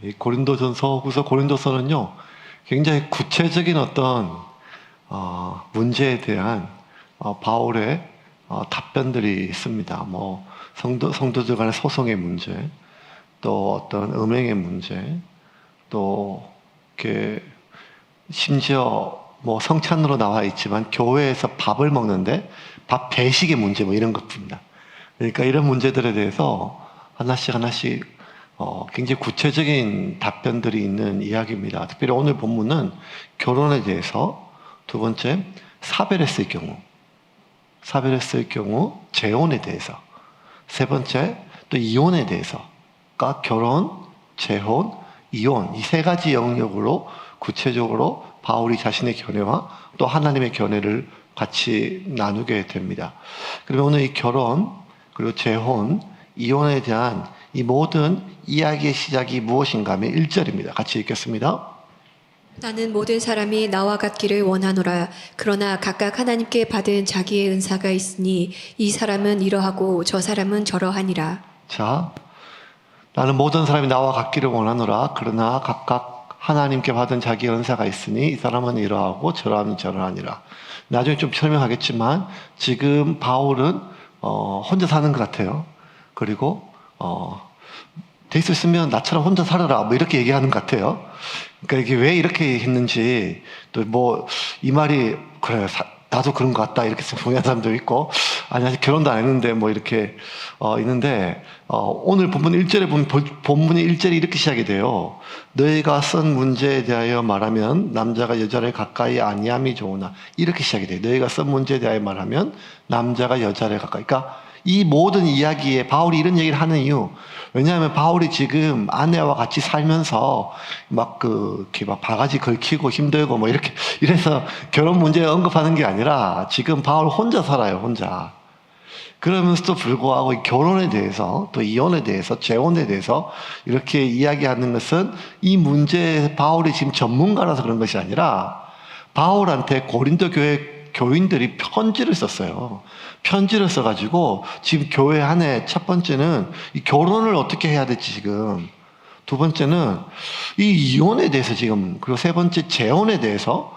이 고린도전서, 후서 고린도서는요, 굉장히 구체적인 어떤 문제에 대한 바울의 답변들이 있습니다. 뭐 성도들 간의 소송의 문제, 또 어떤 음행의 문제, 또 이렇게 심지어 뭐 성찬으로 나와 있지만 교회에서 밥을 먹는데 밥 배식의 문제 뭐 이런 것입니다. 그러니까 이런 문제들에 대해서 하나씩 굉장히 구체적인 답변들이 있는 이야기입니다. 특별히 오늘 본문은 결혼에 대해서, 두 번째 사베레스의 경우 재혼에 대해서, 세 번째 또 이혼에 대해서, 그러니까 결혼, 재혼, 이혼, 이 세 가지 영역으로 구체적으로 바울이 자신의 견해와 또 하나님의 견해를 같이 나누게 됩니다. 그러면 오늘 이 결혼, 그리고 재혼, 이혼에 대한 이 모든 이야기의 시작이 무엇인가 하면 1절입니다. 같이 읽겠습니다. 나는 모든 사람이 나와 같기를 원하노라. 그러나 각각 하나님께 받은 자기의 은사가 있으니 이 사람은 이러하고 저 사람은 저러하니라. 자, 나는 모든 사람이 나와 같기를 원하노라. 그러나 각각 하나님께 받은 자기의 은사가 있으니 이 사람은 이러하고 저러하면 저러하니라. 나중에 좀 설명하겠지만 지금 바울은 혼자 사는 것 같아요. 그리고 돼 있으면 나처럼 혼자 살아라 뭐 이렇게 얘기하는 것 같아요. 그러니까 이게 왜 이렇게 했는지, 또 뭐 이 말이 그래 나도 그런 것 같다 이렇게 생각하는 사람도 있고, 아니 아직 결혼도 안 했는데 뭐 이렇게 있는데, 오늘 본문 1절에 보면 본문의 1절이 이렇게 시작이 돼요. 너희가 쓴 문제에 대하여 말하면 남자가 여자를 가까이 아니함이 좋으나, 이렇게 시작이 돼요. 너희가 쓴 문제에 대하여 말하면 남자가 여자를 가까이. 그러니까 이 모든 이야기에 바울이 이런 얘기를 하는 이유, 왜냐하면 바울이 지금 아내와 같이 살면서 이렇게 바가지 걸치고 힘들고 뭐 이렇게 이래서 결혼 문제 언급하는 게 아니라 지금 바울 혼자 살아요, 혼자. 그러면서도 불구하고 이 결혼에 대해서, 또 이혼에 대해서, 재혼에 대해서 이렇게 이야기하는 것은 이 문제에 바울이 지금 전문가라서 그런 것이 아니라 바울한테 고린도 교회 교인들이 편지를 썼어요. 편지를 써가지고 지금 교회 안에 첫 번째는 이 결혼을 어떻게 해야 될지 지금, 두 번째는 이 이혼에 대해서 지금, 그리고 세 번째 재혼에 대해서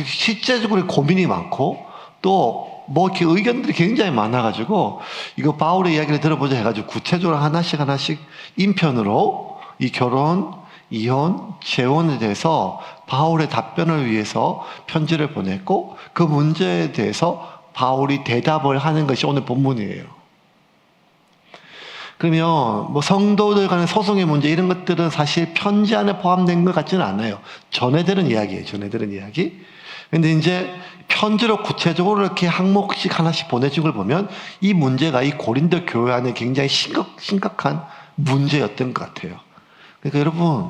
실제적으로 고민이 많고, 또 뭐 이렇게 의견들이 굉장히 많아가지고 이거 바울의 이야기를 들어보자 해가지고 구체적으로 하나씩 인편으로 이 결혼, 이혼, 재혼에 대해서 바울의 답변을 위해서 편지를 보냈고, 그 문제에 대해서 바울이 대답을 하는 것이 오늘 본문이에요. 그러면 뭐 성도들 간의 소송의 문제 이런 것들은 사실 편지 안에 포함된 것 같지는 않아요. 전해들은 이야기예요. 전해들은 이야기. 근데 이제 편지로 구체적으로 이렇게 항목씩 하나씩 보내준 걸 보면 이 문제가 이 고린도 교회 안에 굉장히 심각한 문제였던 것 같아요. 그러니까 여러분,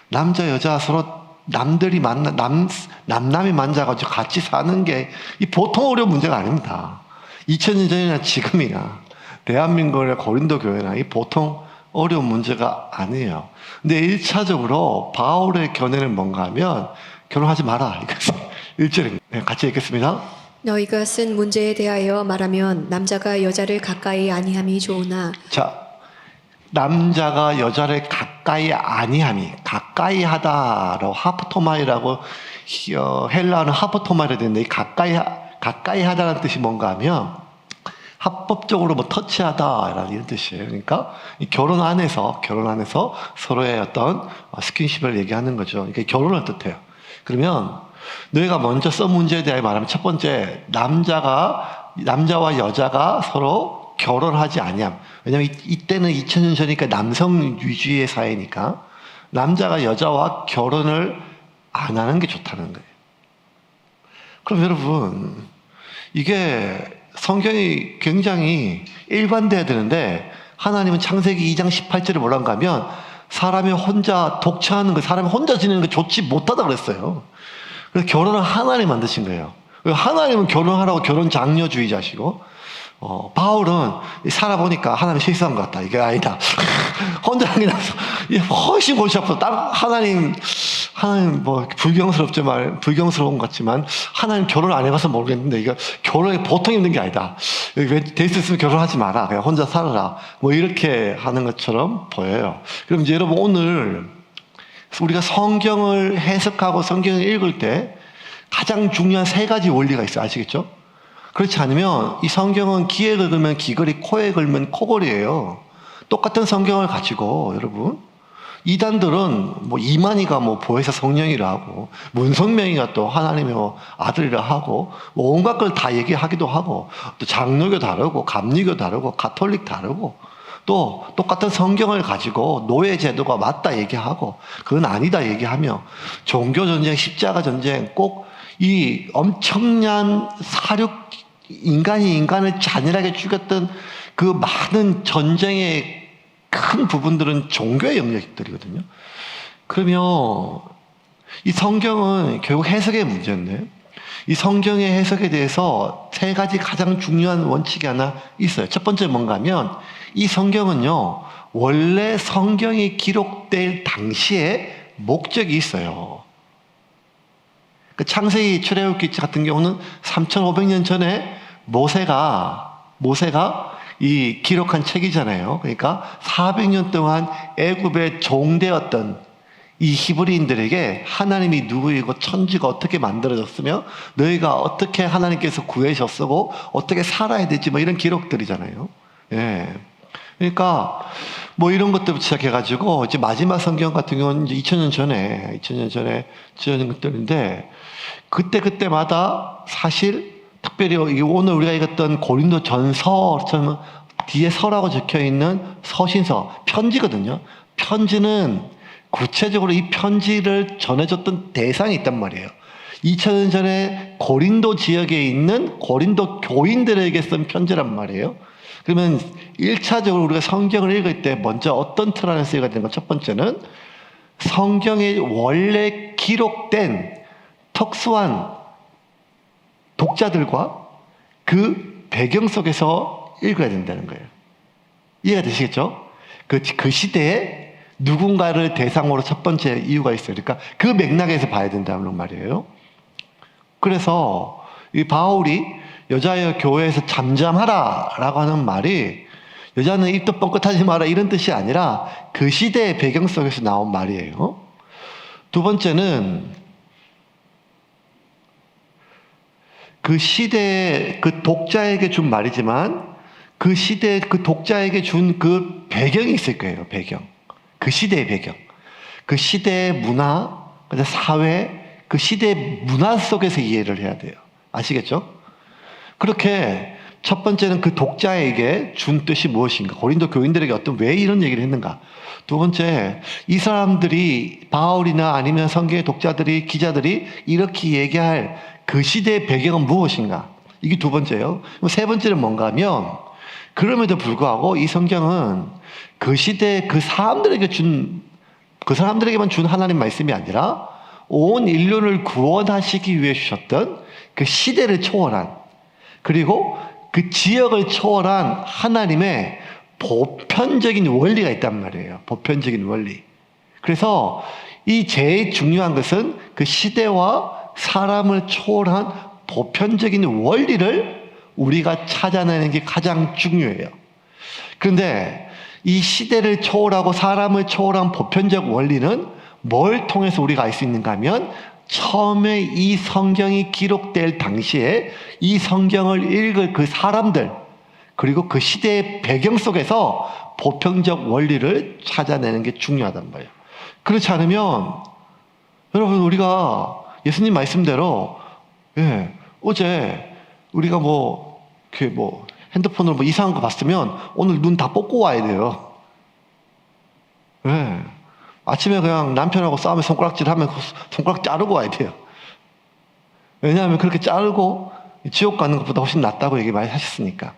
남자 여자 서로 남들이 남남이 만나가지고 같이 사는 게 이 보통 어려운 문제가 아닙니다. 2000년 전이나 지금이나 대한민국이나 고린도 교회나 이 보통 어려운 문제가 아니에요. 근데 1차적으로 바울의 견해는 뭔가 하면 결혼하지 마라. 이것은 1절입니다. 네, 같이 읽겠습니다. 너희가 쓴 문제에 대하여 말하면 남자가 여자를 가까이 아니함이 좋으나. 자, 남자가 여자를 가까이 아니함이, 가까이 하다로 하프토마이라고 헬라어는 하프토마이라 되는데, 이 가까이 하다라는 뜻이 뭔가 하면 합법적으로 뭐 터치하다라는 이런 뜻이에요. 그러니까 이 결혼 안에서 서로의 어떤 스킨십을 얘기하는 거죠. 그러니까 결혼을 뜻해요. 그러면 너희가 먼저 쓴 문제에 대해 말하면 첫 번째, 남자와 여자가 서로 결혼하지 아니함. 왜냐하면 이때는 2000년 전이니까 남성 위주의 사회니까 남자가 여자와 결혼을 안 하는 게 좋다는 거예요. 그럼 여러분, 이게 성경이 굉장히 일관돼야 되는데, 하나님은 창세기 2장 18절에 뭐라고 하면 사람이 혼자 독처하는 거, 사람이 혼자 지내는 거 좋지 못하다 그랬어요. 그래서 결혼을 하나님 만드신 거예요. 하나님은 결혼하라고 결혼 장려주의자시고, 바울은 살아보니까 하나님 실수한 것 같다. 이게 아니다. 혼자 하긴 나서 이게 훨씬 골치 아파. 하나님 뭐 불경스러운 것 같지만 하나님 결혼 안 해봐서 모르겠는데 이거 결혼이 보통 힘든 게 아니다. 왜 될 수 있으면 결혼하지 마라. 그냥 혼자 살아라. 뭐 이렇게 하는 것처럼 보여요. 그럼 이제 여러분 오늘 우리가 성경을 해석하고 성경을 읽을 때 가장 중요한 세 가지 원리가 있어요. 아시겠죠? 그렇지 않으면 이 성경은 귀에 긁으면 귀걸이, 코에 긁으면 코걸이에요. 똑같은 성경을 가지고 여러분 이단들은 뭐 이만희가 뭐 보혜사 성령이라 하고 문성명이가 또 하나님의 아들이라 하고 뭐 온갖 걸 다 얘기하기도 하고 또 장로교 다르고 감리교 다르고 가톨릭 다르고 또 똑같은 성경을 가지고 노예 제도가 맞다 얘기하고 그건 아니다 얘기하며 종교 전쟁, 십자가 전쟁 꼭 이 엄청난 사륙 인간이 인간을 잔인하게 죽였던 그 많은 전쟁의 큰 부분들은 종교의 영역들이거든요. 그러면 이 성경은 결국 해석의 문제인데 이 성경의 해석에 대해서 세 가지 가장 중요한 원칙이 하나 있어요. 첫 번째 뭔가 하면 이 성경은요 원래 성경이 기록될 당시에 목적이 있어요. 그 창세기 출애굽기 같은 경우는 3,500년 전에 모세가 이 기록한 책이잖아요. 그러니까 400년 동안 애굽의 종되었던 이 히브리인들에게 하나님이 누구이고 천지가 어떻게 만들어졌으며 너희가 어떻게 하나님께서 구해줬고 어떻게 살아야 되지 뭐 이런 기록들이잖아요. 예. 그러니까 뭐 이런 것들부터 시작해가지고 이제 마지막 성경 같은 경우는 이제 2000년 전에 지어진 것들인데 그때마다 사실 특별히 오늘 우리가 읽었던 고린도 전서처럼 뒤에 서라고 적혀 있는 서신서 편지거든요. 편지는 구체적으로 이 편지를 전해줬던 대상이 있단 말이에요. 2000년 전에 고린도 지역에 있는 고린도 교인들에게 쓴 편지란 말이에요. 그러면 1차적으로 우리가 성경을 읽을 때 먼저 어떤 틀 안에서 읽어야 되는 건 첫 번째는 성경에 원래 기록된 특수한 독자들과 그 배경 속에서 읽어야 된다는 거예요. 이해가 되시겠죠? 그 시대에 누군가를 대상으로 첫 번째 이유가 있어요. 그러니까 그 맥락에서 봐야 된다는 말이에요. 그래서 이 바울이 여자여 교회에서 잠잠하라 라고 하는 말이 여자는 입도 뻥끗하지 마라 이런 뜻이 아니라 그 시대의 배경 속에서 나온 말이에요. 두 번째는 그 시대의 그 독자에게 준 말이지만 그 시대의 그 독자에게 준 그 배경이 있을 거예요. 배경. 그 시대의 배경. 그 시대의 문화, 사회, 그 시대의 문화 속에서 이해를 해야 돼요. 아시겠죠? 그렇게 첫 번째는 그 독자에게 준 뜻이 무엇인가? 고린도 교인들에게 왜 이런 얘기를 했는가? 두 번째, 이 사람들이 바울이나 아니면 성경의 독자들이 기자들이 이렇게 얘기할 그 시대의 배경은 무엇인가? 이게 두 번째예요. 세 번째는 뭔가 하면 그럼에도 불구하고 이 성경은 그 시대에 그 사람들에게만 준 하나님 말씀이 아니라 온 인류를 구원하시기 위해 주셨던 그 시대를 초월한 그리고 그 지역을 초월한 하나님의 보편적인 원리가 있단 말이에요. 보편적인 원리. 그래서 이 제일 중요한 것은 그 시대와 사람을 초월한 보편적인 원리를 우리가 찾아내는 게 가장 중요해요. 그런데 이 시대를 초월하고 사람을 초월한 보편적 원리는 뭘 통해서 우리가 알 수 있는가 하면 처음에 이 성경이 기록될 당시에 이 성경을 읽을 그 사람들 그리고 그 시대의 배경 속에서 보편적 원리를 찾아내는 게 중요하단 말이에요. 그렇지 않으면 여러분 우리가 예수님 말씀대로 어제 우리가 핸드폰으로 이상한 거 봤으면 오늘 눈 다 뽑고 와야 돼요. 아침에 그냥 남편하고 싸우면 손가락질 하면 손가락 자르고 와야 돼요. 왜냐하면 그렇게 자르고 지옥 가는 것보다 훨씬 낫다고 얘기 많이 하셨으니까.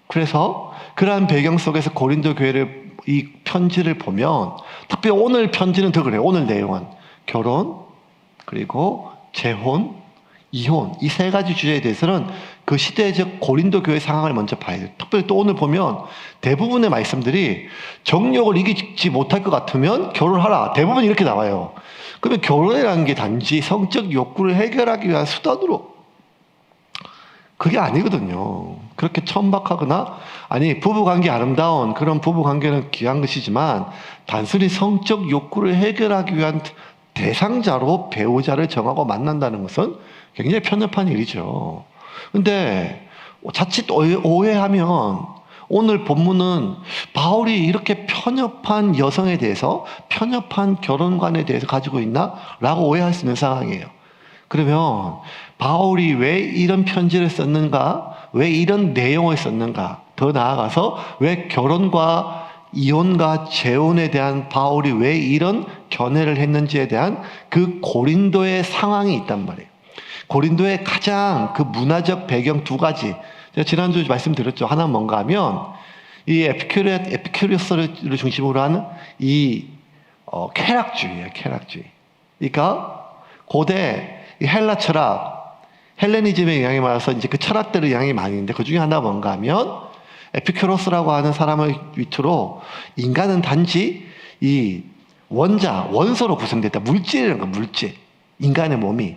그래서 그러한 배경 속에서 고린도 교회를 이 편지를 보면 특별히 오늘 편지는 더 그래요. 오늘 내용은 결혼 그리고 재혼, 이혼 이 세 가지 주제에 대해서는 그 시대적 고린도 교회 상황을 먼저 봐야 돼요. 특별히 또 오늘 보면 대부분의 말씀들이 정욕을 이기지 못할 것 같으면 결혼하라. 대부분 이렇게 나와요. 그러면 결혼이라는 게 단지 성적 욕구를 해결하기 위한 수단으로 그게 아니거든요. 그렇게 천박하거나 아니 부부관계 아름다운 그런 부부관계는 귀한 것이지만 단순히 성적 욕구를 해결하기 위한 대상자로 배우자를 정하고 만난다는 것은 굉장히 편협한 일이죠. 근데 자칫 오해하면 오늘 본문은 바울이 이렇게 편협한 여성에 대해서 편협한 결혼관에 대해서 가지고 있나? 라고 오해할 수 있는 상황이에요. 그러면 바울이 왜 이런 편지를 썼는가? 왜 이런 내용을 썼는가? 더 나아가서 왜 결혼과 이혼과 재혼에 대한 바울이 왜 이런 견해를 했는지에 대한 그 고린도의 상황이 있단 말이에요. 고린도의 가장 그 문화적 배경 두 가지. 제가 지난주에 말씀드렸죠. 하나는 뭔가 하면 이 에피큐리어스를 중심으로 하는 이 쾌락주의예요. 쾌락주의. 그러니까 고대 이 헬라 철학, 헬레니즘의 영향이 많아서 이제 그 철학들의 영향이 많이 있는데 그 중에 하나가 뭔가 하면 에피큐로스라고 하는 사람을 위주로 인간은 단지 이 원소로 구성됐다. 물질이라는 거, 물질. 인간의 몸이.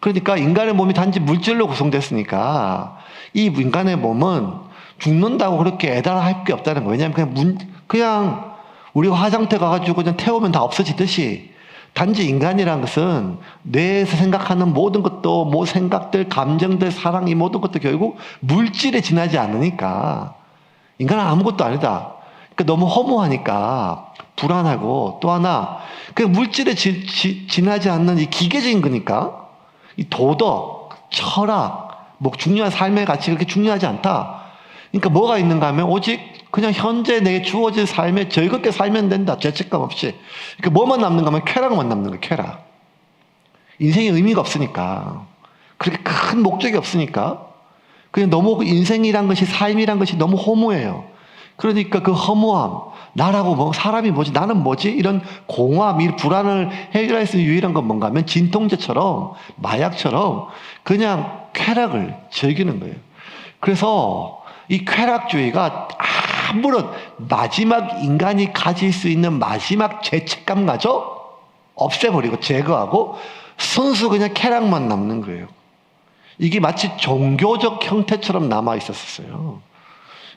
그러니까 인간의 몸이 단지 물질로 구성됐으니까 이 인간의 몸은 죽는다고 그렇게 애달할 게 없다는 거예요. 왜냐하면 그냥 우리가 화장터 가가지고 그냥 태우면 다 없어지듯이 단지 인간이란 것은 뇌에서 생각하는 모든 것도 생각들, 감정들, 사랑 이 모든 것도 결국 물질에 지나지 않으니까 인간은 아무것도 아니다. 그러니까 너무 허무하니까 불안하고 또 하나 그 물질에 지나지 않는 이 기계적인 거니까 이 도덕, 철학, 뭐 중요한 삶의 가치 그렇게 중요하지 않다. 그러니까 뭐가 있는가 하면 오직 그냥 현재 내게 주어진 삶에 즐겁게 살면 된다. 죄책감 없이. 그러니까 뭐만 남는가 하면 쾌락만 남는 거예요. 쾌락. 인생에 의미가 없으니까. 그렇게 큰 목적이 없으니까. 그냥 너무 인생이란 것이 삶이란 것이 너무 허무해요. 그러니까 그 허무함, 나라고 뭐 사람이 뭐지, 나는 뭐지? 이런 공허함, 이 불안을 해결할 수 있는 유일한 건 뭔가 하면 진통제처럼 마약처럼 그냥 쾌락을 즐기는 거예요. 그래서 이 쾌락주의가 아무런 마지막 인간이 가질 수 있는 마지막 죄책감마저 없애버리고 제거하고 순수 그냥 쾌락만 남는 거예요. 이게 마치 종교적 형태처럼 남아 있었어요.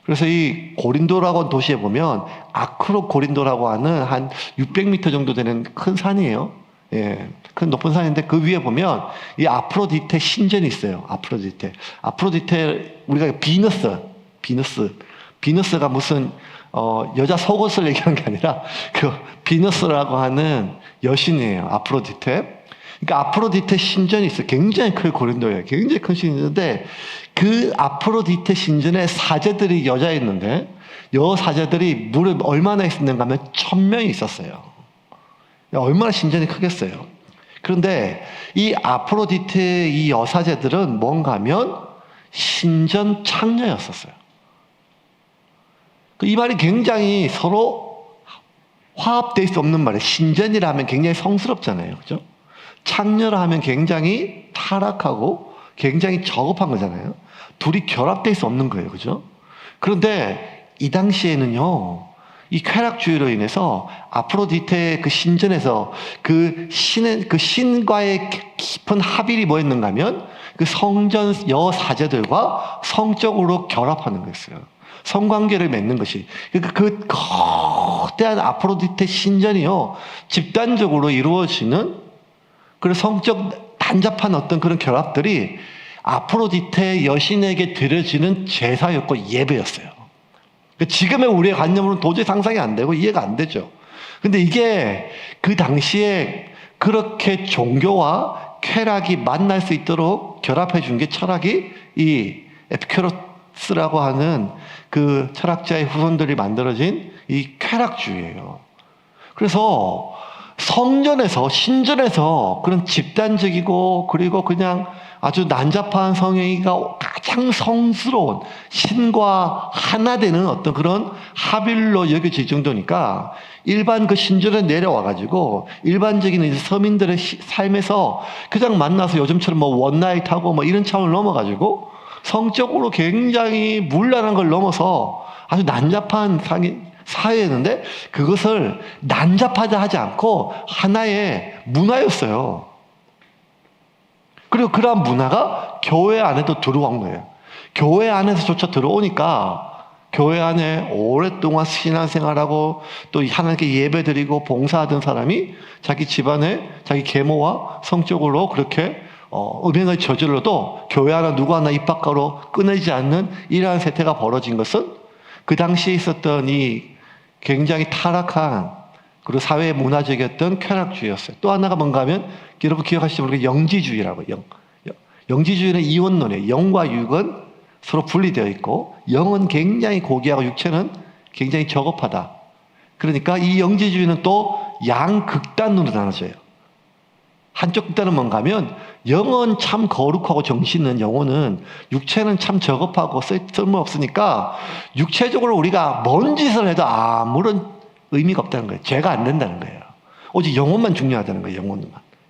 그래서 이 고린도라고 하는 도시에 보면 아크로 고린도라고 하는 한 600m 정도 되는 큰 산이에요. 예, 큰 높은 산인데 그 위에 보면 이 아프로디테 신전이 있어요. 아프로디테 우리가 비너스가 무슨 여자 속옷을 얘기하는 게 아니라 그 비너스라고 하는 여신이에요. 아프로디테. 그러니까 아프로디테 신전이 있어요. 굉장히 큰 고린도예요. 굉장히 큰 신전인데 그 아프로디테 신전에 사제들이 여자였는데 여 사제들이 무려 얼마나 있었는가 하면 1000명이 있었어요. 얼마나 신전이 크겠어요. 그런데 이 아프로디테 이 여사제들은 뭔가 하면 신전 창녀였었어요. 이 말이 굉장히 서로 화합될 수 없는 말이에요. 신전이라 하면 굉장히 성스럽잖아요. 그죠? 창녀라 하면 굉장히 타락하고 굉장히 저급한 거잖아요. 둘이 결합될 수 없는 거예요. 그죠? 그런데 이 당시에는요, 이 쾌락주의로 인해서 아프로디테의 그 신전에서 그 신과의 깊은 합일이 뭐였는가 하면 그 성전 여사제들과 성적으로 결합하는 거였어요. 성관계를 맺는 것이. 그러니까 그 거대한 아프로디테 신전이요, 집단적으로 이루어지는 그런 성적 단잡한 어떤 그런 결합들이 아프로디테 여신에게 드려지는 제사였고 예배였어요. 지금의 우리의 관념으로는 도저히 상상이 안 되고 이해가 안 되죠. 근데 이게 그 당시에 그렇게 종교와 쾌락이 만날 수 있도록 결합해 준 게 철학이 이 에피큐로스라고 하는 그 철학자의 후손들이 만들어진 이 쾌락주의예요. 그래서 성전에서, 신전에서 그런 집단적이고 그리고 그냥 아주 난잡한 성행위가 가장 성스러운 신과 하나 되는 어떤 그런 합일로 여겨질 정도니까 일반 그 신전에 내려와가지고 일반적인 이제 서민들의 삶에서 그냥 만나서 요즘처럼 뭐 원나잇하고 뭐 이런 차원을 넘어가지고 성적으로 굉장히 문란한 걸 넘어서 아주 난잡한 사회였는데 그것을 난잡하다 하지 않고 하나의 문화였어요. 그리고 그러한 문화가 교회 안에도 들어온 거예요. 교회 안에서조차 들어오니까 교회 안에 오랫동안 신앙생활하고 또 하나님께 예배드리고 봉사하던 사람이 자기 집안에 자기 계모와 성적으로 그렇게 음행을 저질러도 교회 하나 누구 하나 입 밖으로 끊이지 않는 이러한 세태가 벌어진 것은 그 당시에 있었던 이 굉장히 타락한 그리고 사회 문화적이었던 쾌락주의였어요. 또 하나가 뭔가 하면 여러분 기억하시죠? 모르게 영지주의라고. 영지주의는 이원론이에요. 영과 육은 서로 분리되어 있고 영은 굉장히 고귀하고 육체는 굉장히 저급하다. 그러니까 이 영지주의는 또 양극단으로 나눠져요. 한쪽 극단은 뭔가 하면 영은 참 거룩하고 정신은 영혼은 육체는 참 저급하고 쓸모없으니까 육체적으로 우리가 뭔 짓을 해도 아무런 의미가 없다는 거예요. 죄가 안 된다는 거예요. 오직 영혼만 중요하다는 거예요.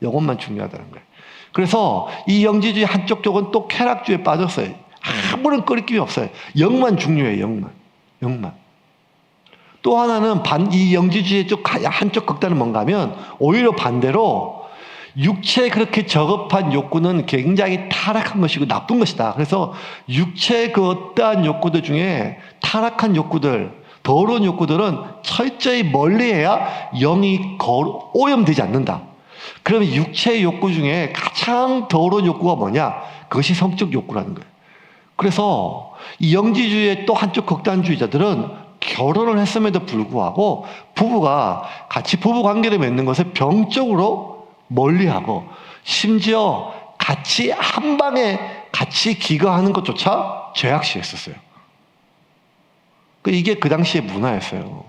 영혼만 중요하다는 거예요. 그래서 이 영지주의 한쪽 쪽은 또 쾌락주의에 빠졌어요. 아무런 끄리낌이 없어요. 영만 중요해요. 영만. 또 하나는 이 영지주의 쪽 한쪽 극단은 뭔가 하면 오히려 반대로 육체의 그렇게 저급한 욕구는 굉장히 타락한 것이고 나쁜 것이다. 그래서 육체의 그 어떠한 욕구들 중에 타락한 욕구들, 더러운 욕구들은 철저히 멀리해야 영이 오염되지 않는다. 그러면 육체의 욕구 중에 가장 더러운 욕구가 뭐냐? 그것이 성적 욕구라는 거예요. 그래서 이 영지주의의 또 한쪽 극단주의자들은 결혼을 했음에도 불구하고 부부가 같이 부부 관계를 맺는 것을 병적으로 멀리하고 심지어 같이 한 방에 같이 기거하는 것조차 죄악시했었어요. 이게 그 당시의 문화였어요.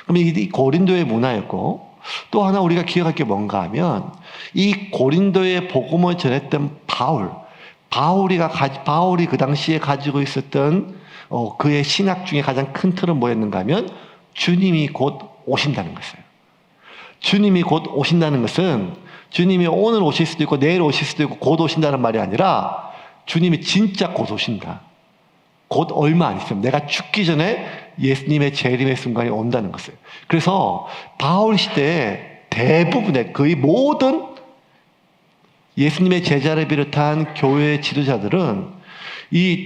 그럼 이 고린도의 문화였고 또 하나 우리가 기억할 게 뭔가 하면 이 고린도의 복음을 전했던 바울이 그 당시에 가지고 있었던 그의 신학 중에 가장 큰 틀은 뭐였는가 하면 주님이 곧 오신다는 것이에요. 주님이 곧 오신다는 것은 주님이 오늘 오실 수도 있고 내일 오실 수도 있고 곧 오신다는 말이 아니라 주님이 진짜 곧 오신다. 곧 얼마 안 있으면 내가 죽기 전에 예수님의 재림의 순간이 온다는 것이에요. 그래서 바울 시대에 대부분의 거의 모든 예수님의 제자를 비롯한 교회 지도자들은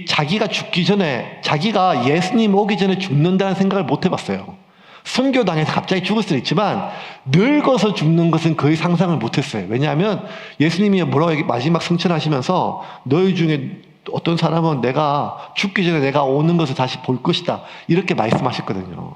자기가 죽기 전에 자기가 예수님 오기 전에 죽는다는 생각을 못 해봤어요. 순교당해서 갑자기 죽을 수는 있지만 늙어서 죽는 것은 거의 상상을 못했어요. 왜냐하면 예수님이 뭐라고 마지막 승천하시면서 너희 중에 어떤 사람은 내가 죽기 전에 내가 오는 것을 다시 볼 것이다 이렇게 말씀하셨거든요.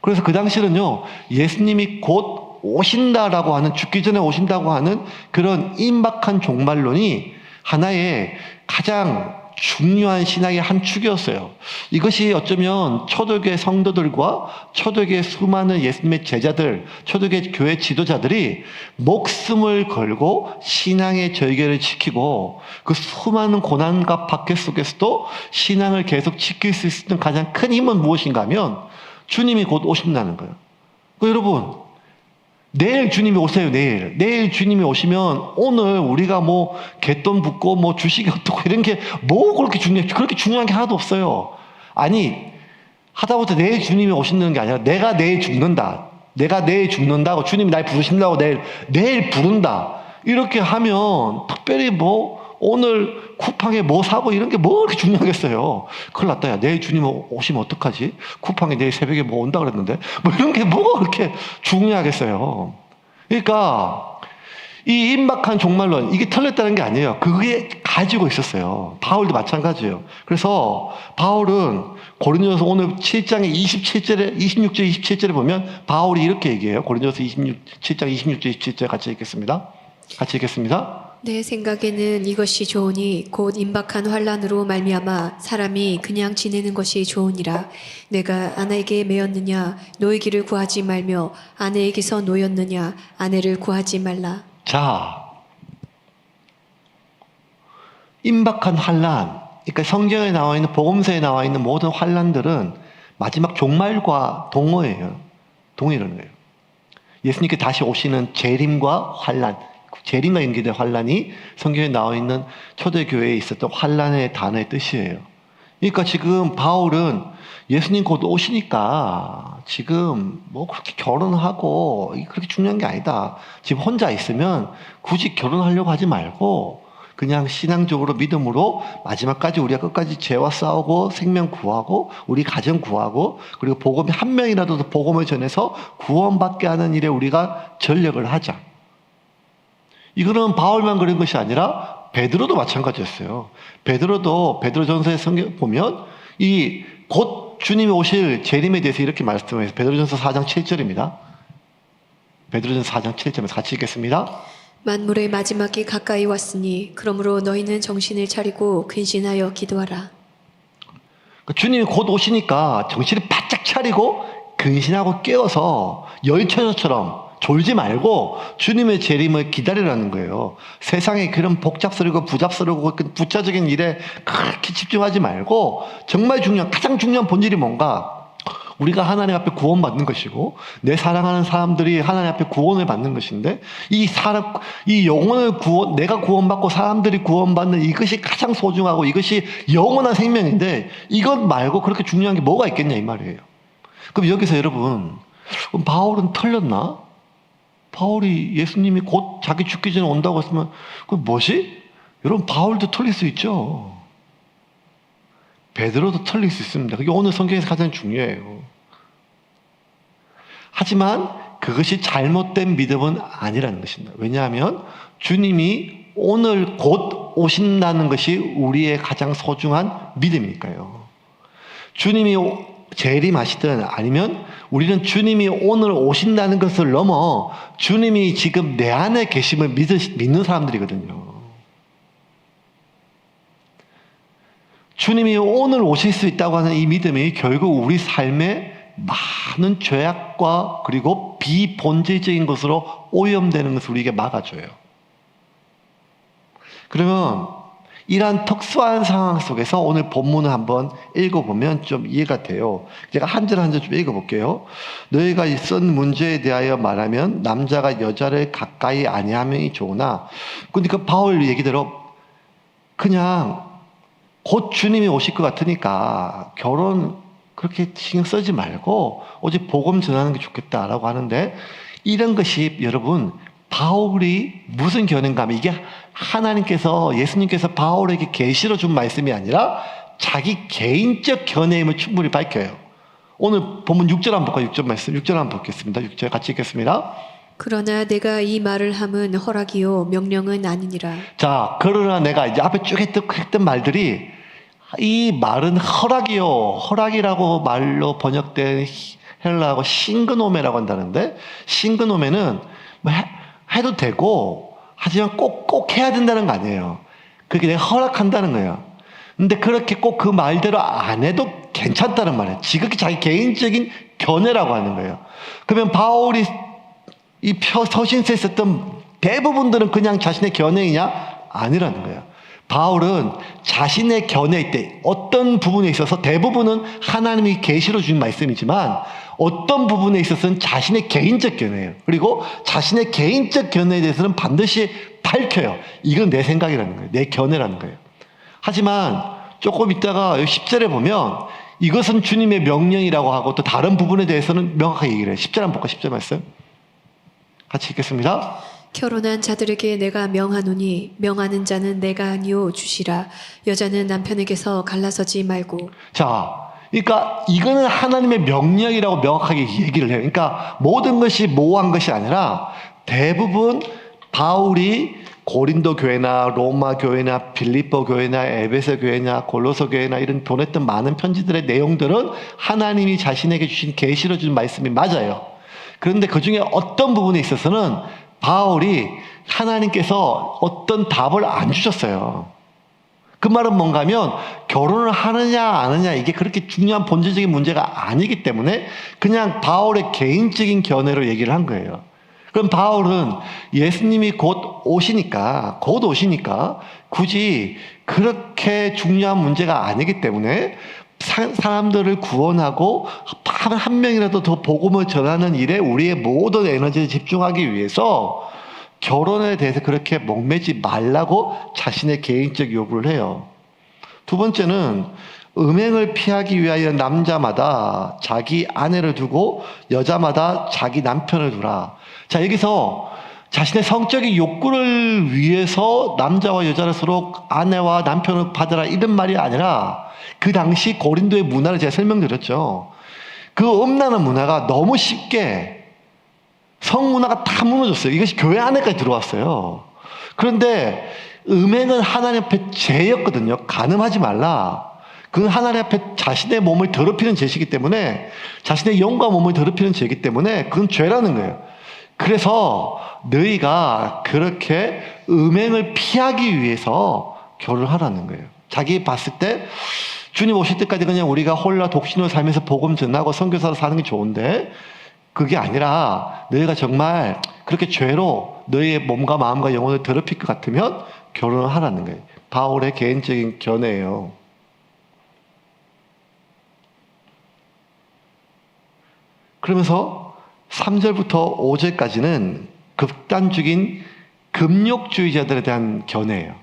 그래서 그 당시는요 예수님이 곧 오신다라고 하는 죽기 전에 오신다고 하는 그런 임박한 종말론이 하나의 가장 중요한 신앙의 한 축이었어요. 이것이 어쩌면 초대교회 성도들과 초대교회 수많은 예수님의 제자들, 초대교회 교회 지도자들이 목숨을 걸고 신앙의 절개를 지키고 그 수많은 고난과 박해 속에서도 신앙을 계속 지킬 수 있었던 가장 큰 힘은 무엇인가 하면 주님이 곧 오신다는 거예요. 여러분 내일 주님이 오세요. 내일 주님이 오시면 오늘 우리가 뭐 갯돈 붓고 뭐 주식이 어떻고 이런 게 뭐 그렇게 중요한 게 하나도 없어요. 아니 하다못해 내일 주님이 오신다는 게 아니라 내가 내일 죽는다고 주님이 날 부르신다고 내일 부른다 이렇게 하면 특별히 뭐 오늘 쿠팡에 뭐 사고 이런 게 뭐 그렇게 중요하겠어요. 큰일 났다. 야, 내일 주님 오시면 어떡하지? 쿠팡에 내일 새벽에 뭐 온다 그랬는데 뭐 이런 게 뭐가 그렇게 중요하겠어요. 그러니까 이 임박한 종말론 이게 털렸다는 게 아니에요. 그게 가지고 있었어요. 바울도 마찬가지예요. 그래서 바울은 고린도서 오늘 7장의 26절 27절에 보면 바울이 이렇게 얘기해요. 고린도서 7장 26절 27절 같이 읽겠습니다. 내 생각에는 이것이 좋으니 곧 임박한 환난으로 말미암아 사람이 그냥 지내는 것이 좋으니라. 내가 아내에게 매였느냐 노이기를 구하지 말며 아내에게서 노였느냐 아내를 구하지 말라. 자, 임박한 환난, 그러니까 성경에 나와 있는 복음서에 나와 있는 모든 환난들은 마지막 종말과 동일하는 거예요. 예수님께 다시 오시는 재림과 환난, 재림과 연계된 환란이 성경에 나와 있는 초대교회에 있었던 환란의 단어의 뜻이에요. 그러니까 지금 바울은 예수님 곧 오시니까 지금 뭐 그렇게 결혼하고 그렇게 중요한 게 아니다. 지금 혼자 있으면 굳이 결혼하려고 하지 말고 그냥 신앙적으로 믿음으로 마지막까지 우리가 끝까지 죄와 싸우고 생명 구하고 우리 가정 구하고 그리고 복음이 한 명이라도 더 복음을 전해서 구원받게 하는 일에 우리가 전력을 하자. 이거는 바울만 그런 것이 아니라 베드로도 마찬가지였어요. 베드로전서의 성경 보면 이 곧 주님이 오실 재림에 대해서 이렇게 말씀해요. 베드로전서 4장 7절입니다. 베드로전서 4장 7절에서 같이 읽겠습니다. 만물의 마지막이 가까이 왔으니 그러므로 너희는 정신을 차리고 근신하여 기도하라. 주님이 곧 오시니까 정신을 바짝 차리고 근신하고 깨어서 열처녀처럼 졸지 말고 주님의 재림을 기다리라는 거예요. 세상에 그런 복잡스럽고 부잡스럽고 부차적인 일에 그렇게 집중하지 말고 정말 가장 중요한 본질이 뭔가? 우리가 하나님 앞에 구원받는 것이고 내 사랑하는 사람들이 하나님 앞에 구원을 받는 것인데 이 영혼을 내가 구원받고 사람들이 구원받는 이것이 가장 소중하고 이것이 영원한 생명인데 이것 말고 그렇게 중요한 게 뭐가 있겠냐 이 말이에요. 그럼 여기서 여러분 바울은 틀렸나? 바울이 예수님이 곧 자기 죽기 전에 온다고 했으면 그 뭐지? 여러분 바울도 틀릴 수 있죠. 베드로도 틀릴 수 있습니다. 그게 오늘 성경에서 가장 중요해요. 하지만 그것이 잘못된 믿음은 아니라는 것입니다. 왜냐하면 주님이 오늘 곧 오신다는 것이 우리의 가장 소중한 믿음이니까요. 주님이 재림하시든 아니면 우리는 주님이 오늘 오신다는 것을 넘어 주님이 지금 내 안에 계심을 믿는 사람들이거든요. 주님이 오늘 오실 수 있다고 하는 이 믿음이 결국 우리 삶의 많은 죄악과 그리고 비본질적인 것으로 오염되는 것을 우리에게 막아줘요. 그러면 이러한 특수한 상황 속에서 오늘 본문을 한번 읽어보면 좀 이해가 돼요. 제가 한 절 한 절 좀 읽어볼게요. 너희가 쓴 문제에 대하여 말하면 남자가 여자를 가까이 아니하면이 좋으나 그러니까 바울 얘기대로 그냥 곧 주님이 오실 것 같으니까 결혼 그렇게 신경 쓰지 말고 오직 복음 전하는 게 좋겠다라고 하는데 이런 것이 여러분 바울이 무슨 견해인가 하면 이게 하나님께서 예수님께서 바울에게 계시로 준 말씀이 아니라 자기 개인적 견해임을 충분히 밝혀요. 오늘 본문 6절 한번 볼까요? 6절 말씀 6절 한번 보겠습니다. 6절 같이 읽겠습니다. 그러나 내가 이 말을 함은 허락이요 명령은 아니니라. 자, 그러나 내가 이제 앞에 쭉 했던 말들이 이 말은 허락이요. 허락이라고 말로 번역된 헬라어고 싱그노메라고 한다는데 싱그노메는 뭐 해도 되고 하지만 꼭 해야 된다는 거 아니에요. 그게 내가 허락한다는 거예요. 근데 그렇게 꼭 그 말대로 안 해도 괜찮다는 말이에요. 지극히 자기 개인적인 견해라고 하는 거예요. 그러면 바울이 이 서신서에 썼던 대부분들은 그냥 자신의 견해이냐? 아니라는 거예요. 바울은 자신의 견해일 때 어떤 부분에 있어서 대부분은 하나님이 계시로 주신 말씀이지만 어떤 부분에 있어서는 자신의 개인적 견해예요. 그리고 자신의 개인적 견해에 대해서는 반드시 밝혀요. 이건 내 생각이라는 거예요. 내 견해라는 거예요. 하지만 조금 있다가 10절에 보면 이것은 주님의 명령이라고 하고 또 다른 부분에 대해서는 명확하게 얘기를 해요. 10절 한번 볼까? 10절 말씀 같이 읽겠습니다. 결혼한 자들에게 내가 명하노니 명하는 자는 내가 아니요 주시라. 여자는 남편에게서 갈라서지 말고. 자, 그러니까 이거는 하나님의 명령이라고 명확하게 얘기를 해요. 그러니까 모든 것이 모호한 것이 아니라 대부분 바울이 고린도 교회나 로마 교회나 빌립보 교회나 에베소 교회나 골로새 교회나 이런 보냈던 많은 편지들의 내용들은 하나님이 자신에게 주신 계시로 준 말씀이 맞아요. 그런데 그 중에 어떤 부분에 있어서는 바울이 하나님께서 어떤 답을 안 주셨어요. 그 말은 뭔가 하면 결혼을 하느냐 안 하느냐 이게 그렇게 중요한 본질적인 문제가 아니기 때문에 그냥 바울의 개인적인 견해로 얘기를 한 거예요. 그럼 바울은 예수님이 곧 오시니까 굳이 그렇게 중요한 문제가 아니기 때문에 사람들을 구원하고 한 명이라도 더 복음을 전하는 일에 우리의 모든 에너지를 집중하기 위해서 결혼에 대해서 그렇게 목매지 말라고 자신의 개인적 요구를 해요. 두 번째는 음행을 피하기 위하여 남자마다 자기 아내를 두고 여자마다 자기 남편을 두라. 자, 여기서 자신의 성적인 욕구를 위해서 남자와 여자를 서로 아내와 남편을 받으라 이런 말이 아니라 그 당시 고린도의 문화를 제가 설명드렸죠. 그 음란한 문화가 너무 쉽게 성문화가 다 무너졌어요. 이것이 교회 안에까지 들어왔어요. 그런데 음행은 하나님 앞에 죄였거든요. 간음하지 말라. 그건 하나님 앞에 자신의 몸을 더럽히는 죄이기 때문에, 자신의 영과 몸을 더럽히는 죄이기 때문에 그건 죄라는 거예요. 그래서 너희가 그렇게 음행을 피하기 위해서 결혼하라는 거예요. 자기 봤을 때 주님 오실 때까지 그냥 우리가 홀라 독신으로 살면서 복음 전하고 선교사로 사는 게 좋은데, 그게 아니라 너희가 정말 그렇게 죄로 너희의 몸과 마음과 영혼을 더럽힐 것 같으면 결혼을 하라는 거예요. 바울의 개인적인 견해예요. 그러면서 3절부터 5절까지는 극단적인 금욕주의자들에 대한 견해예요.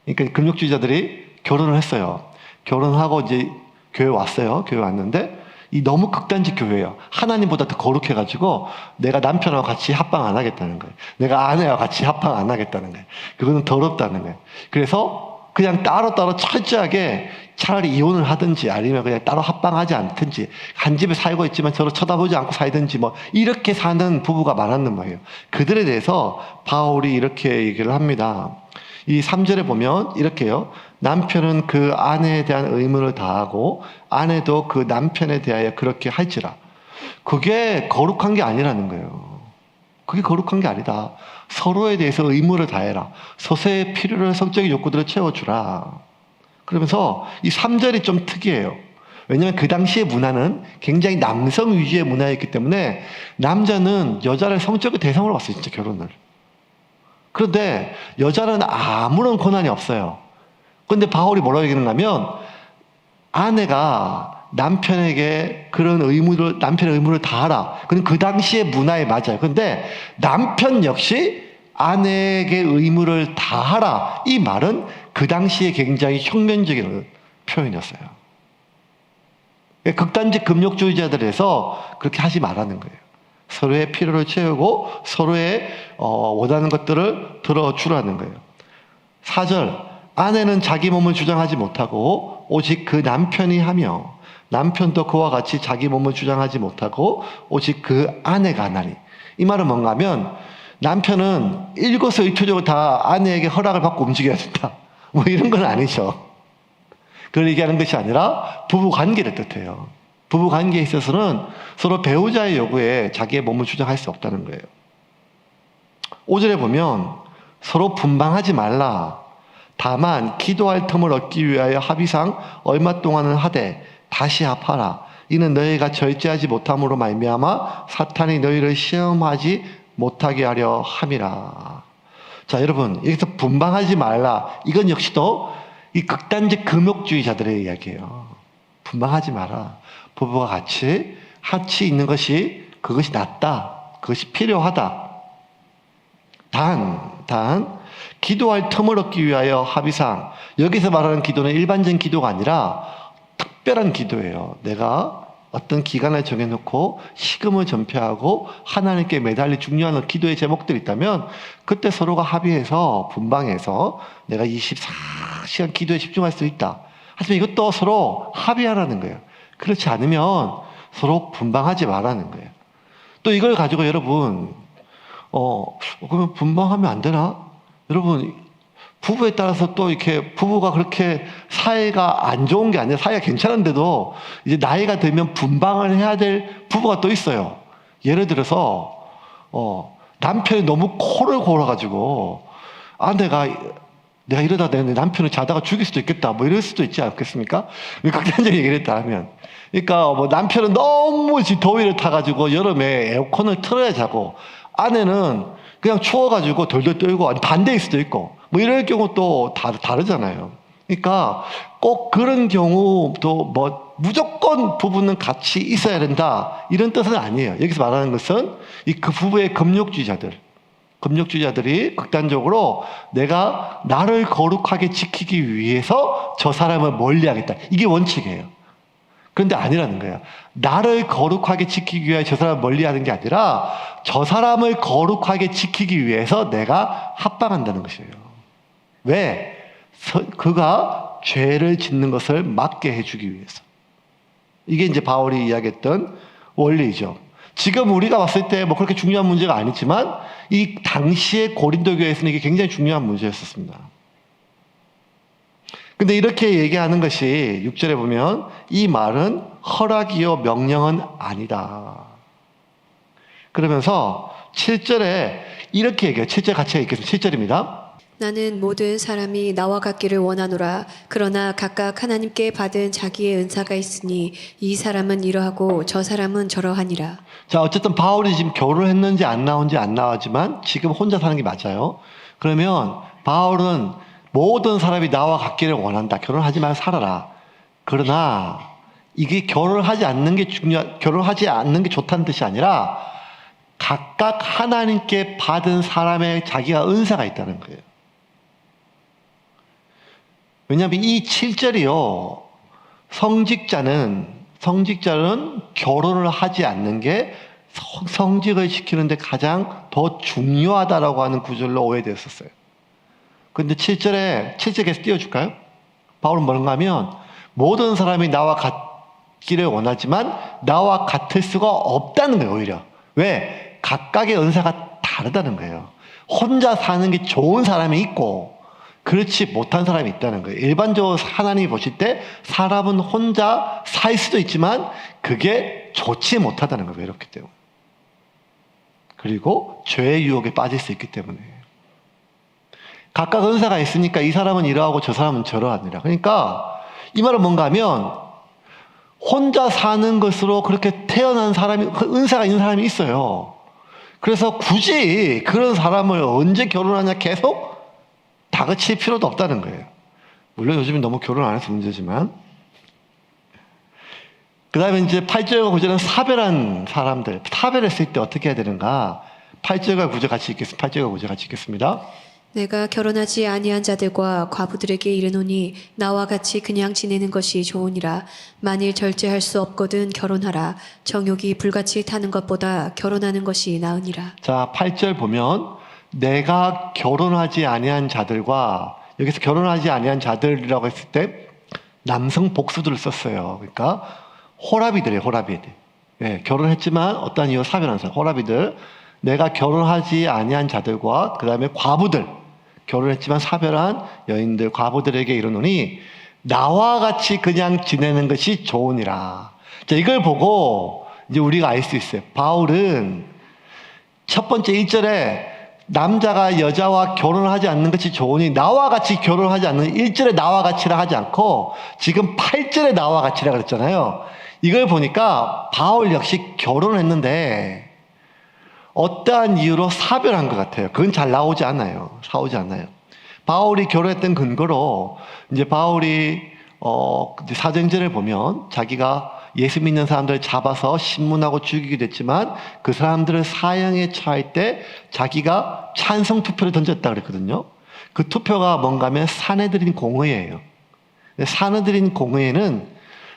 그러니까 금욕주의자들이 결혼을 했어요. 결혼하고 이제 교회 왔어요. 교회 왔는데 이 너무 극단적 교회예요. 하나님보다 더 거룩해가지고 내가 남편하고 같이 합방 안 하겠다는 거예요. 내가 아내와 같이 합방 안 하겠다는 거예요. 그거는 더럽다는 거예요. 그래서 그냥 따로따로 철저하게 차라리 이혼을 하든지 아니면 그냥 따로 합방하지 않든지 한 집에 살고 있지만 서로 쳐다보지 않고 살든지 뭐 이렇게 사는 부부가 많았는 거예요. 그들에 대해서 바울이 이렇게 얘기를 합니다. 이 3절에 보면 이렇게요. 남편은 그 아내에 대한 의무를 다하고 아내도 그 남편에 대하여 그렇게 할지라. 그게 거룩한 게 아니라는 거예요. 그게 거룩한 게 아니다. 서로에 대해서 의무를 다해라. 서서히 필요로 성적인 욕구들을 채워주라. 그러면서 이 3절이 좀 특이해요. 왜냐하면 그 당시의 문화는 굉장히 남성 위주의 문화였기 때문에 남자는 여자를 성적인 대상으로 봤어요. 진짜 결혼을. 그런데 여자는 아무런 권한이 없어요. 그런데 바울이 뭐라고 얘기하냐면 아내가 남편에게 그런 의무를, 남편의 의무를 다하라. 그건 그 당시의 문화에 맞아요. 그런데 남편 역시 아내에게 의무를 다하라. 이 말은 그 당시에 굉장히 혁명적인 표현이었어요. 극단적 금욕주의자들에서 그렇게 하지 말라는 거예요. 서로의 필요를 채우고 서로의 원하는 것들을 들어주라는 거예요. 4절, 아내는 자기 몸을 주장하지 못하고 오직 그 남편이 하며 남편도 그와 같이 자기 몸을 주장하지 못하고 오직 그 아내가 하나니. 이 말은 뭔가 하면 남편은 일거수일투족을 다 아내에게 허락을 받고 움직여야 된다. 뭐 이런 건 아니죠. 그걸 얘기하는 것이 아니라 부부 관계를 뜻해요. 부부 관계에 있어서는 서로 배우자의 요구에 자기의 몸을 주장할 수 없다는 거예요. 5절에 보면 서로 분방하지 말라. 다만 기도할 틈을 얻기 위하여 합의상 얼마 동안은 하되 다시 합하라. 이는 너희가 절제하지 못함으로 말미암아 사탄이 너희를 시험하지 못하게 하려 함이라. 자, 여러분, 여기서 분방하지 말라. 이건 역시도 이 극단적 금욕주의자들의 이야기예요. 분방하지 마라. 부부가 같이 있는 것이 그것이 낫다. 그것이 필요하다. 단 기도할 틈을 얻기 위하여 합의상, 여기서 말하는 기도는 일반적인 기도가 아니라 특별한 기도예요. 내가 어떤 기간을 정해놓고 식음을 전폐하고 하나님께 매달릴 중요한 기도의 제목들이 있다면 그때 서로가 합의해서 분방해서 내가 24시간 기도에 집중할 수 있다. 하지만 이것도 서로 합의하라는 거예요. 그렇지 않으면 서로 분방하지 말라는 거예요. 또 이걸 가지고 여러분 그러면 분방하면 안 되나? 여러분, 부부에 따라서 또 이렇게 부부가 그렇게 사이가 안 좋은 게 아니라 사이가 괜찮은데도 이제 나이가 들면 분방을 해야 될 부부가 또 있어요. 예를 들어서 남편이 너무 코를 골아가지고 내가 이러다 내 남편을 자다가 죽일 수도 있겠다 뭐 이럴 수도 있지 않겠습니까? 극단적인 얘기를 했다 하면, 그러니까 뭐 남편은 너무 더위를 타가지고 여름에 에어컨을 틀어야 자고 아내는 그냥 추워가지고 덜덜 떨고 반대일 수도 있고 뭐 이럴 경우 또 다르잖아요. 그러니까 꼭 그런 경우도 뭐 무조건 부부는 같이 있어야 된다 이런 뜻은 아니에요. 여기서 말하는 것은 그 부부의 금욕주의자들, 금욕주의자들이 극단적으로 내가 나를 거룩하게 지키기 위해서 저 사람을 멀리하겠다. 이게 원칙이에요. 그런데 아니라는 거예요. 나를 거룩하게 지키기 위해 저 사람을 멀리하는 게 아니라 저 사람을 거룩하게 지키기 위해서 내가 합방한다는 것이에요. 왜? 그가 죄를 짓는 것을 막게 해주기 위해서. 이게 이제 바울이 이야기했던 원리죠. 지금 우리가 봤을 때 뭐 그렇게 중요한 문제가 아니지만 이 당시의 고린도 교회에서는 이게 굉장히 중요한 문제였었습니다. 근데 이렇게 얘기하는 것이 6절에 보면 이 말은 허락이요 명령은 아니다. 그러면서 7절에 이렇게 얘기해요. 7절 같이 읽겠습니다. 7절입니다. 나는 모든 사람이 나와 같기를 원하노라. 그러나 각각 하나님께 받은 자기의 은사가 있으니 이 사람은 이러하고 저 사람은 저러하니라. 자, 어쨌든 바울이 지금 결혼했는지 안 나온지 안 나왔지만 지금 혼자 사는 게 맞아요. 그러면 바울은 모든 사람이 나와 같기를 원한다. 결혼하지 말고 살아라. 그러나 이게 결혼하지 않는 게 좋다는 뜻이 아니라 각각 하나님께 받은 사람의 자기가 은사가 있다는 거예요. 왜냐하면 이 7절이요. 성직자는 결혼을 하지 않는 게 성직을 지키는데 가장 더 중요하다라고 하는 구절로 오해되었었어요. 근데 7절 계속 띄워줄까요? 바울은 뭔가 하면 모든 사람이 나와 같기를 원하지만 나와 같을 수가 없다는 거예요. 오히려. 왜? 각각의 은사가 다르다는 거예요. 혼자 사는 게 좋은 사람이 있고 그렇지 못한 사람이 있다는 거예요. 일반적으로 하나님이 보실 때 사람은 혼자 살 수도 있지만 그게 좋지 못하다는 거예요. 외롭기 때문에. 그리고 죄의 유혹에 빠질 수 있기 때문에. 각각 은사가 있으니까 이 사람은 이러하고 저 사람은 저러하니라. 그러니까 이 말은 뭔가 하면 혼자 사는 것으로 그렇게 태어난 사람이, 은사가 있는 사람이 있어요. 그래서 굳이 그런 사람을 언제 결혼하냐 계속 다그칠 필요도 없다는 거예요. 물론 요즘엔 너무 결혼 안 해서 문제지만. 그 다음에 이제 8절과 9절은 사별한 사람들. 사별했을 때 어떻게 해야 되는가? 8절과 9절 같이 읽겠습니다. 8절과 9절 같이 읽겠습니다. 내가 결혼하지 아니한 자들과 과부들에게 이르노니 나와 같이 그냥 지내는 것이 좋으니라. 만일 절제할 수 없거든 결혼하라. 정욕이 불같이 타는 것보다 결혼하는 것이 나으니라. 자, 8절 보면 내가 결혼하지 아니한 자들과, 여기서 결혼하지 아니한 자들이라고 했을 때 남성 복수들을 썼어요. 그러니까 호라비들이에요. 호라비들. 예, 결혼했지만 어떤 이유 사별한 사람, 호라비들. 내가 결혼하지 아니한 자들과 그 다음에 과부들, 결혼했지만 사별한 여인들, 과부들에게 이르노니 나와 같이 그냥 지내는 것이 좋으니라. 자, 이걸 보고 이제 우리가 알 수 있어요. 바울은 첫 번째 1절에 남자가 여자와 결혼을 하지 않는 것이 좋으니 나와 같이 결혼하지 않는, 1절에 나와 같이라 하지 않고 지금 8절에 나와 같이라 그랬잖아요. 이걸 보니까 바울 역시 결혼했는데 어떠한 이유로 사별한 것 같아요. 그건 잘 나오지 않아요. 바울이 결혼했던 근거로 이제 바울이 사도행전을 보면 자기가 예수 믿는 사람들을 잡아서 신문하고 죽이기도 했지만 그 사람들을 사형에 처할 때 자기가 찬성 투표를 던졌다 그랬거든요. 그 투표가 뭔가 하면 사내들인 공의예요. 사내들인 공의에는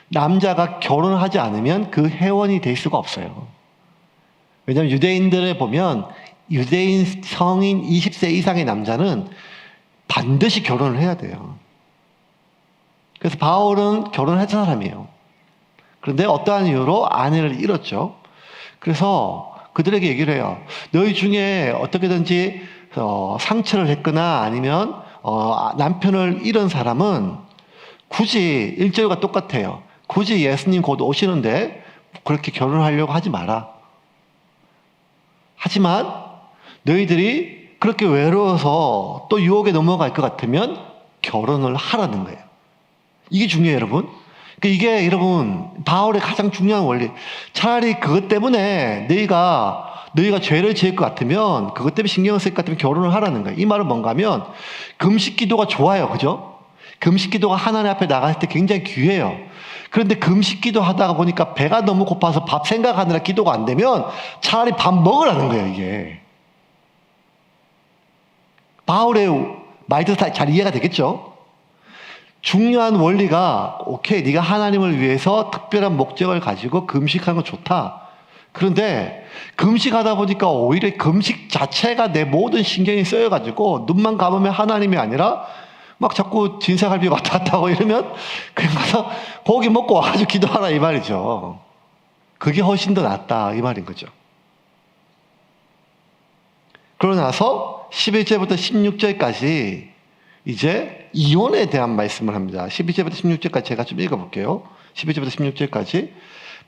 남자가 결혼을 하지 않으면 그 회원이 될 수가 없어요. 왜냐하면 유대인들을 보면 유대인 성인 20세 이상의 남자는 반드시 결혼을 해야 돼요. 그래서 바울은 결혼했던 사람이에요. 그런데 어떠한 이유로 아내를 잃었죠. 그래서 그들에게 얘기를 해요. 너희 중에 어떻게든지 상처를 했거나 아니면 남편을 잃은 사람은 굳이 1절과 똑같아요. 굳이 예수님 곧 오시는데 그렇게 결혼하려고 하지 마라. 하지만 너희들이 그렇게 외로워서 또 유혹에 넘어갈 것 같으면 결혼을 하라는 거예요. 이게 중요해요, 여러분. 그러니까 이게 여러분 바울의 가장 중요한 원리. 차라리 그것 때문에 너희가 죄를 지을 것 같으면, 그것 때문에 신경을 쓸 것 같으면 결혼을 하라는 거예요. 이 말은 뭔가 하면 금식기도가 좋아요, 그죠? 금식기도가 하나님 앞에 나갈 때 굉장히 귀해요. 그런데 금식기도 하다가 보니까 배가 너무 고파서 밥 생각하느라 기도가 안 되면 차라리 밥 먹으라는 거예요, 이게. 바울의 말도 잘 이해가 되겠죠? 중요한 원리가 오케이, 네가 하나님을 위해서 특별한 목적을 가지고 금식하는 건 좋다. 그런데 금식하다 보니까 오히려 금식 자체가 내 모든 신경이 쓰여가지고 눈만 감으면 하나님이 아니라 막 자꾸 진사갈비 왔다 갔다 하고 이러면 그냥 가서 고기 먹고 와가지고 기도하라 이 말이죠. 그게 훨씬 더 낫다 이 말인 거죠. 그러고 나서 11절부터 16절까지 이제 이혼에 대한 말씀을 합니다. 12절부터 16절까지 제가 좀 읽어볼게요. 12절부터 16절까지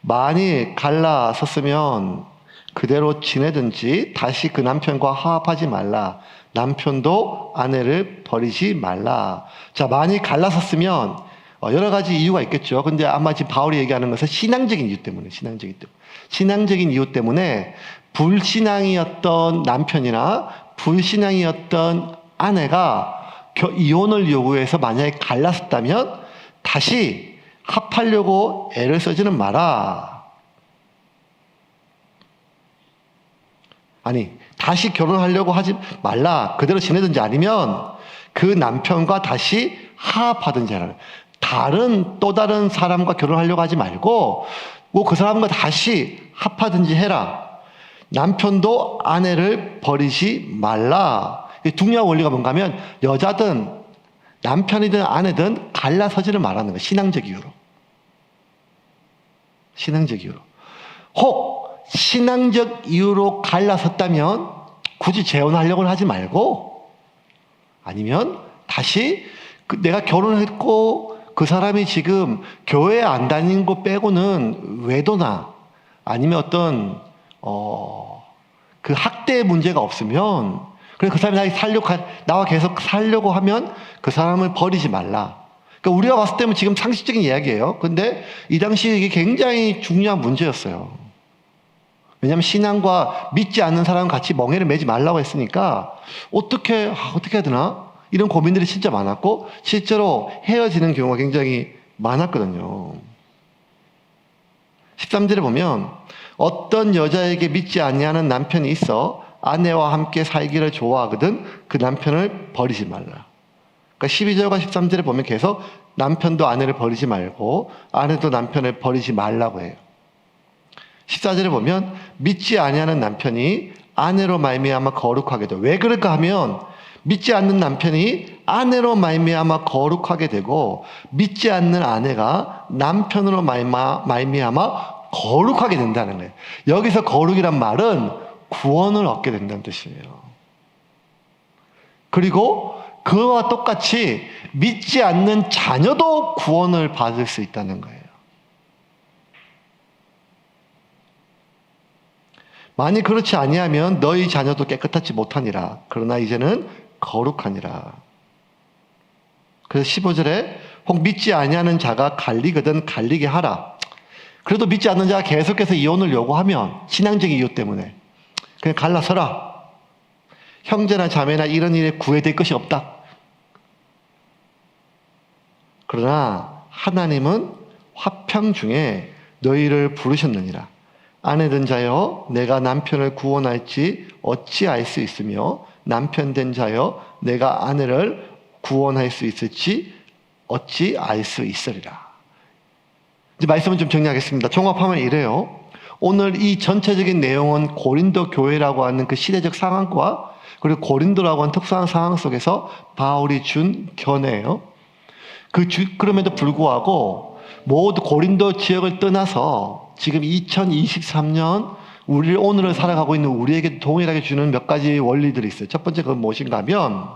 많이 갈라섰으면 그대로 지내든지 다시 그 남편과 화합하지 말라. 남편도 아내를 버리지 말라. 자, 많이 갈라섰으면 여러 가지 이유가 있겠죠. 근데 아마 지금 바울이 얘기하는 것은 신앙적인 이유 때문에, 신앙적인 이유 때문에 불신앙이었던 남편이나 불신앙이었던 아내가 이혼을 요구해서 만약에 갈랐었다면 다시 합하려고 애를 쓰지는 마라. 아니, 다시 결혼하려고 하지 말라. 그대로 지내든지 아니면 그 남편과 다시 화합하든지 하라. 또 다른 사람과 결혼하려고 하지 말고 뭐 그 사람과 다시 합하든지 해라. 남편도 아내를 버리지 말라. 중요한 원리가 뭔가 하면 여자든 남편이든 아내든 갈라서지를 말하는 거예요. 신앙적 이유로. 혹 신앙적 이유로 갈라섰다면 굳이 재혼하려고는 하지 말고 아니면 다시 내가 결혼했고 그 사람이 지금 교회 안 다니는 거 빼고는 외도나 아니면 어떤 그 학대 문제가 없으면 그래서 그 사람이 나와 계속 살려고 하면 그 사람을 버리지 말라. 그러니까 우리가 봤을 때는 지금 상식적인 이야기예요. 근데 이 당시에 이게 굉장히 중요한 문제였어요. 왜냐하면 신앙과 믿지 않는 사람과 같이 멍해를 매지 말라고 했으니까 어떻게 해야 되나? 이런 고민들이 진짜 많았고 실제로 헤어지는 경우가 굉장히 많았거든요. 13절에 보면 어떤 여자에게 믿지 아니하는 남편이 있어 아내와 함께 살기를 좋아하거든 그 남편을 버리지 말라. 그러니까 12절과 13절에 보면 계속 남편도 아내를 버리지 말고 아내도 남편을 버리지 말라고 해요. 14절에 보면 믿지 아니하는 남편이 아내로 말미암아 거룩하게 돼. 왜 그럴까 하면 믿지 않는 남편이 아내로 말미암아 거룩하게 되고 믿지 않는 아내가 남편으로 말미암아 거룩하게 된다는 거예요. 여기서 거룩이란 말은 구원을 얻게 된다는 뜻이에요. 그리고 그와 똑같이 믿지 않는 자녀도 구원을 받을 수 있다는 거예요. 만일 그렇지 아니하면 너희 자녀도 깨끗하지 못하니라. 그러나 이제는 거룩하니라. 그래서 15절에 혹 믿지 아니하는 자가 갈리거든 갈리게 하라. 그래도 믿지 않는 자가 계속해서 이혼을 요구하면 신앙적인 이유 때문에 그냥 갈라서라. 형제나 자매나 이런 일에 구애될 것이 없다. 그러나 하나님은 화평 중에 너희를 부르셨느니라. 아내된 자여 내가 남편을 구원할지 어찌 알 수 있으며 남편 된 자여 내가 아내를 구원할 수 있을지 어찌 알 수 있으리라. 이제 말씀을 좀 정리하겠습니다. 종합하면 이래요. 오늘 이 전체적인 내용은 고린도 교회라고 하는 그 시대적 상황과 그리고 고린도라고 하는 특수한 상황 속에서 바울이 준 견해예요. 그럼에도 불구하고 모두 고린도 지역을 떠나서 지금 2023년 오늘을 살아가고 있는 우리에게 동일하게 주는 몇 가지 원리들이 있어요. 첫 번째 그건 무엇인가 하면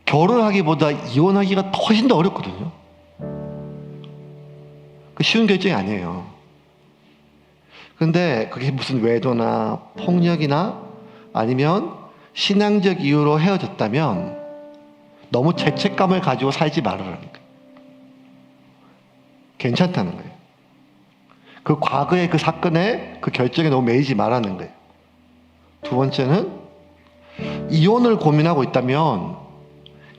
결혼하기보다 이혼하기가 훨씬 더 어렵거든요. 그 쉬운 결정이 아니에요. 그런데 그게 무슨 외도나 폭력이나 아니면 신앙적 이유로 헤어졌다면 너무 죄책감을 가지고 살지 말으라는 거예요. 괜찮다는 거예요. 그 과거의 그 사건에 그 결정에 너무 매이지 말라는 거예요. 두 번째는 이혼을 고민하고 있다면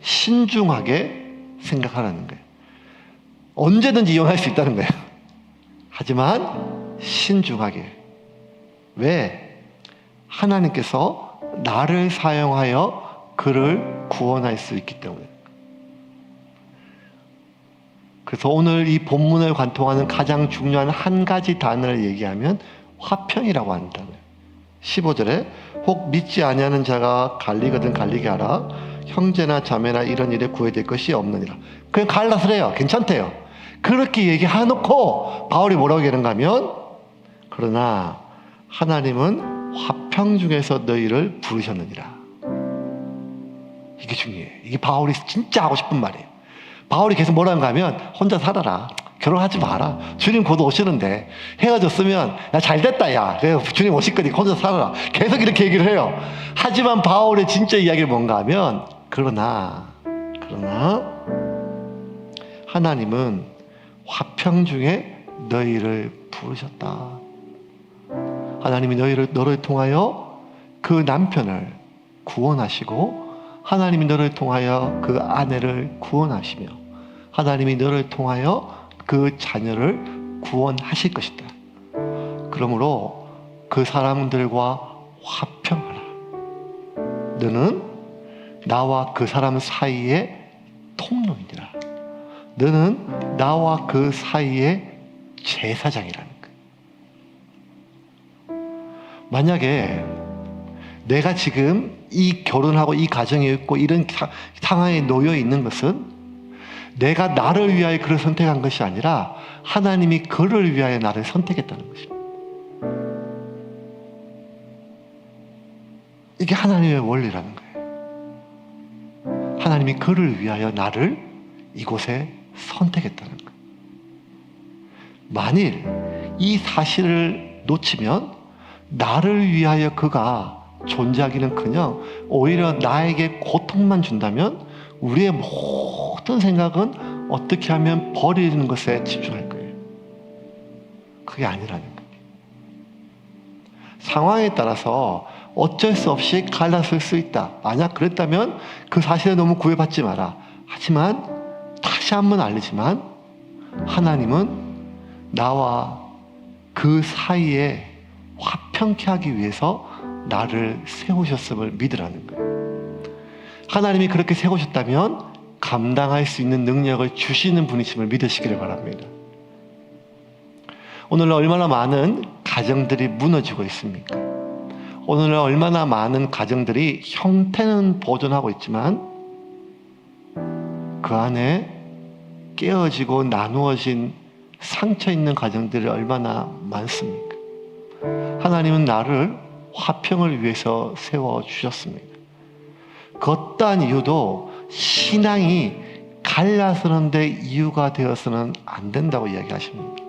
신중하게 생각하라는 거예요. 언제든지 이혼할 수 있다는 거예요. 하지만 신중하게. 왜? 하나님께서 나를 사용하여 그를 구원할 수 있기 때문에. 그래서 오늘 이 본문을 관통하는 가장 중요한 한 가지 단어를 얘기하면 화평이라고 하는 단어예요. 15절에 혹 믿지 아니하는 자가 갈리거든 갈리게 하라. 형제나 자매나 이런 일에 구애될 것이 없느니라. 그냥 갈라서래요. 괜찮대요. 그렇게 얘기해놓고 바울이 뭐라고 얘기하는가 하면 그러나 하나님은 화평 중에서 너희를 부르셨느니라. 이게 중요해요. 이게 바울이 진짜 하고 싶은 말이에요. 바울이 계속 뭐라는가 하면 혼자 살아라. 결혼하지 마라. 주님 곧 오시는데 헤어졌으면 야 잘됐다 야. 주님 오실 거니까 혼자 살아라. 계속 이렇게 얘기를 해요. 하지만 바울의 진짜 이야기는 뭔가 하면 그러나 하나님은 화평 중에 너희를 부르셨다. 하나님이 너를 통하여 그 남편을 구원하시고 하나님이 너를 통하여 그 아내를 구원하시며 하나님이 너를 통하여 그 자녀를 구원하실 것이다. 그러므로 그 사람들과 화평하라. 너는 나와 그 사람 사이의 통로이니라. 너는 나와 그 사이의 제사장이라는 거예요. 만약에 내가 지금 이 결혼하고 이 가정에 있고 이런 상황에 놓여 있는 것은 내가 나를 위하여 그를 선택한 것이 아니라 하나님이 그를 위하여 나를 선택했다는 것입니다. 이게 하나님의 원리라는 거예요. 하나님이 그를 위하여 나를 이곳에 선택했다는 거예요. 만일 이 사실을 놓치면 나를 위하여 그가 존재하기는커녕 오히려 나에게 고통만 준다면 우리의 모든 생각은 어떻게 하면 버리는 것에 집중할 거예요. 그게 아니라는 거예요. 상황에 따라서 어쩔 수 없이 갈라설 수 있다. 만약 그랬다면 그 사실에 너무 구애받지 마라. 하지만 다시 한번 알리지만 하나님은 나와 그 사이에 화평케 하기 위해서 나를 세우셨음을 믿으라는 거예요. 하나님이 그렇게 세우셨다면 감당할 수 있는 능력을 주시는 분이심을 믿으시기를 바랍니다. 오늘날 얼마나 많은 가정들이 무너지고 있습니까? 오늘날 얼마나 많은 가정들이 형태는 보존하고 있지만 그 안에 깨어지고 나누어진 상처 있는 가정들이 얼마나 많습니까? 하나님은 나를 화평을 위해서 세워주셨습니다. 그 어떠한 이유도 신앙이 갈라서는 데 이유가 되어서는 안 된다고 이야기하십니다.